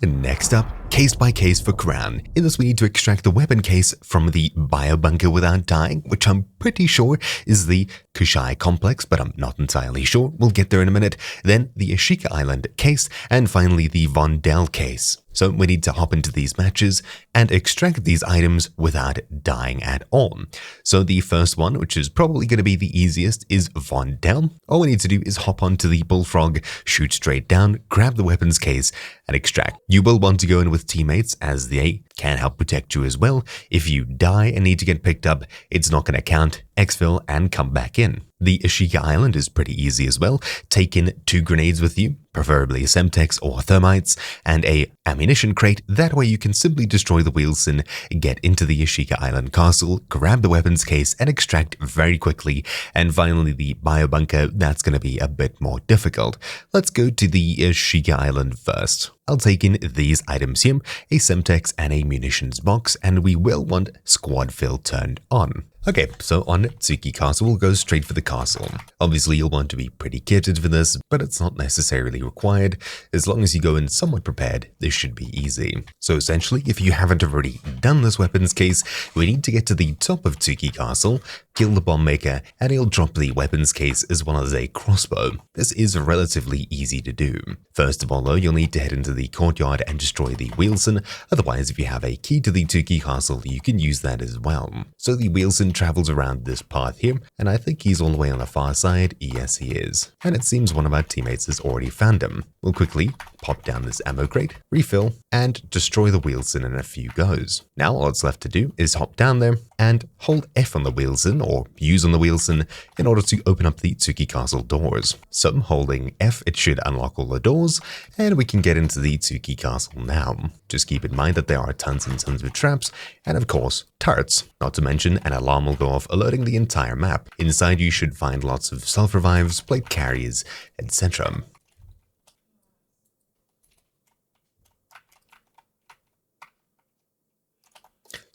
Next up, case by case for Crown. In this we need to extract the weapon case from the biobunker without dying, which I'm pretty sure is the Kushai complex, but I'm not entirely sure. We'll get there in a minute. Then the Ashika Island case, and finally the Vondel case. So we need to hop into these matches and extract these items without dying at all. So the first one, which is probably going to be the easiest, is Vondel. All we need to do is hop onto the bullfrog, shoot straight down, grab the weapons case, and extract. You will want to go in with teammates as they can help protect you as well. If you die and need to get picked up, it's not going to count. Exfil and come back in. The Ashika Island is pretty easy as well. Take in 2 grenades with you, preferably Semtex or Thermites, and a ammunition crate. That way you can simply destroy the Wheelson, get into the Ashika Island castle, grab the weapons case, and extract very quickly. And finally the biobunker, that's going to be a bit more difficult. Let's go to the Ashika Island first. I'll take in these items here, a Semtex and a munitions box, and we will want squad fill turned on. Okay, so on Tsuki Castle, we'll go straight for the castle. Obviously, you'll want to be pretty kitted for this, but it's not necessarily required. As long as you go in somewhat prepared, this should be easy. So essentially, if you haven't already done this weapons case, we need to get to the top of Tsuki Castle, kill the bomb maker, and he'll drop the weapons case as well as a crossbow. This is relatively easy to do. First of all though, you'll need to head into the courtyard and destroy the Wheelson. Otherwise, if you have a key to the Tsuki Castle, you can use that as well. So the Wheelson travels around this path here, and I think he's all the way on the far side. Yes, he is. And it seems one of our teammates has already found him. We'll quickly pop down this ammo crate, refill, and destroy the Wheelson in a few goes. Now all it's left to do is hop down there and hold F on the Wheelson, or use on the Wheelson, in order to open up the Tsuki Castle doors. So holding F, it should unlock all the doors, and we can get into the Tsuki Castle now. Just keep in mind that there are tons and tons of traps, and of course, turrets. Not to mention, an alarm will go off alerting the entire map. Inside you should find lots of self-revives, plate carriers, etc.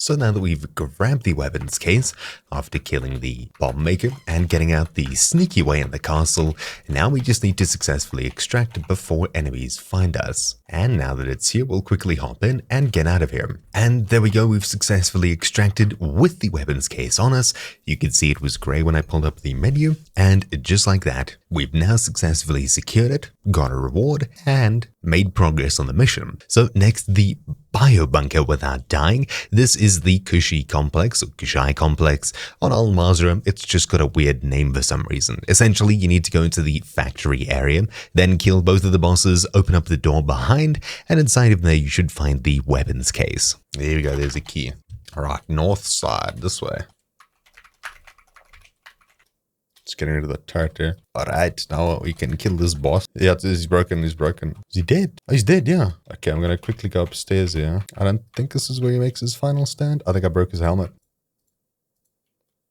So now that we've grabbed the weapons case, after killing the bomb maker and getting out the sneaky way in the castle, now we just need to successfully extract before enemies find us. And now that it's here, we'll quickly hop in and get out of here. And there we go, we've successfully extracted with the weapons case on us. You can see it was grey when I pulled up the menu, and just like that, we've now successfully secured it, got a reward, and made progress on the mission. So next, the biobunker without dying. This is the Kushai complex, or Kushai complex. On Al Mazrah, it's just got a weird name for some reason. Essentially, you need to go into the factory area, then kill both of the bosses, open up the door behind, and inside of there you should find the weapons case. There you go, there's a key. Alright, north side, this way. Just getting rid of the turret there. Alright, now we can kill this boss. Yeah, he's broken, he's broken. Is he dead? Oh, he's dead, yeah. Okay, I'm gonna quickly go upstairs here. I don't think this is where he makes his final stand. I think I broke his helmet.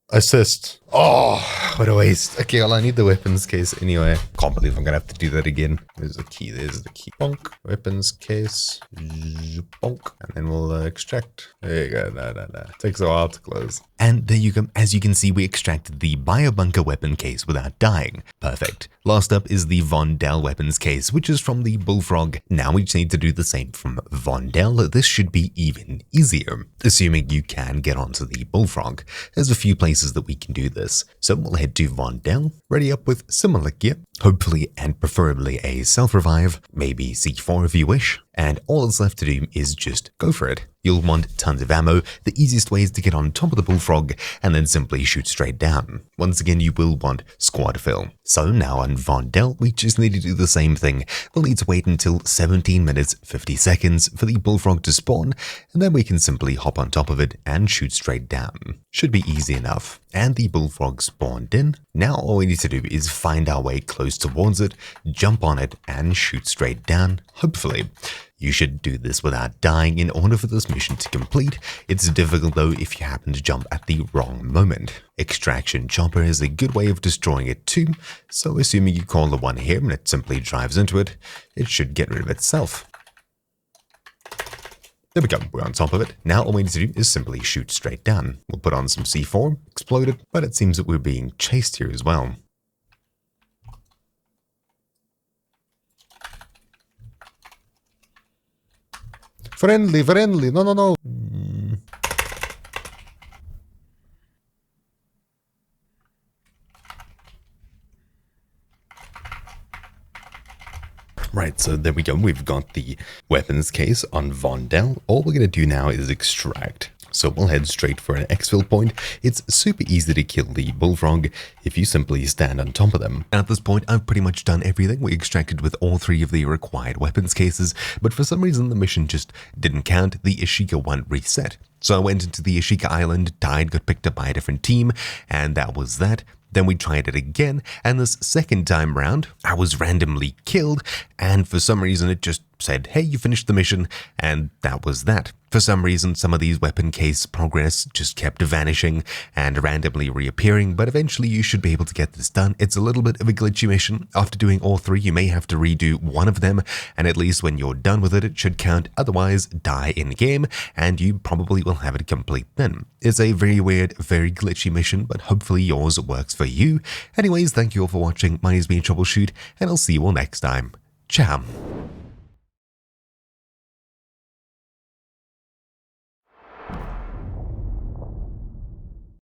Assist. Oh, what a waste. Okay, well, I need the weapons case anyway. Can't believe I'm gonna have to do that again. There's the key, there's the key. Bonk. Weapons case. Bonk. And then we'll extract. There you go. No. Takes a while to close. And there you go. As you can see, we extracted the biobunker weapon case without dying. Perfect. Last up is the Vondel weapons case, which is from the Bullfrog. Now we just need to do the same from Vondel. This should be even easier, assuming you can get onto the Bullfrog. There's a few places that we can do this. So we'll head to Vondel, ready up with similar gear, hopefully and preferably a self-revive, maybe C4 if you wish, and all that's left to do is just go for it. You'll want tons of ammo. The easiest way is to get on top of the Bullfrog and then simply shoot straight down. Once again, you will want squad fill. So now on Vondel, we just need to do the same thing. We'll need to wait until 17 minutes 50 seconds for the Bullfrog to spawn, and then we can simply hop on top of it and shoot straight down. Should be easy enough. And the Bullfrog spawned in. Now all we need to do is find our way close towards it, jump on it, and shoot straight down, hopefully. You should do this without dying in order for this mission to complete. It's difficult though if you happen to jump at the wrong moment. Extraction chopper is a good way of destroying it too, so assuming you call the one here and it simply drives into it, it should get rid of itself. There we go, we're on top of it. Now all we need to do is simply shoot straight down. We'll put on some C4, explode it, but it seems that we're being chased here as well. Friendly, friendly. No, no, no. Right, so there we go. We've got the weapons case on Vondel. All we're going to do now is extract. So we'll head straight for an exfil point. It's super easy to kill the bullfrog if you simply stand on top of them. At this point, I've pretty much done everything. We extracted with all 3 of the required weapons cases, but for some reason the mission just didn't count. The Ashika one reset. So I went into the Ashika Island, died, got picked up by a different team, and that was that. Then we tried it again, and this second time round, I was randomly killed, and for some reason it just said, hey, you finished the mission, and that was that. For some reason, some of these weapon case progress just kept vanishing and randomly reappearing, but eventually you should be able to get this done. It's a little bit of a glitchy mission. After doing all 3, you may have to redo one of them, and at least when you're done with it, it should count. Otherwise, die in game, and you probably will have it complete then. It's a very weird, very glitchy mission, but hopefully yours works for you. Anyways, thank you all for watching. My name's been Troubleshoot, and I'll see you all next time. Ciao.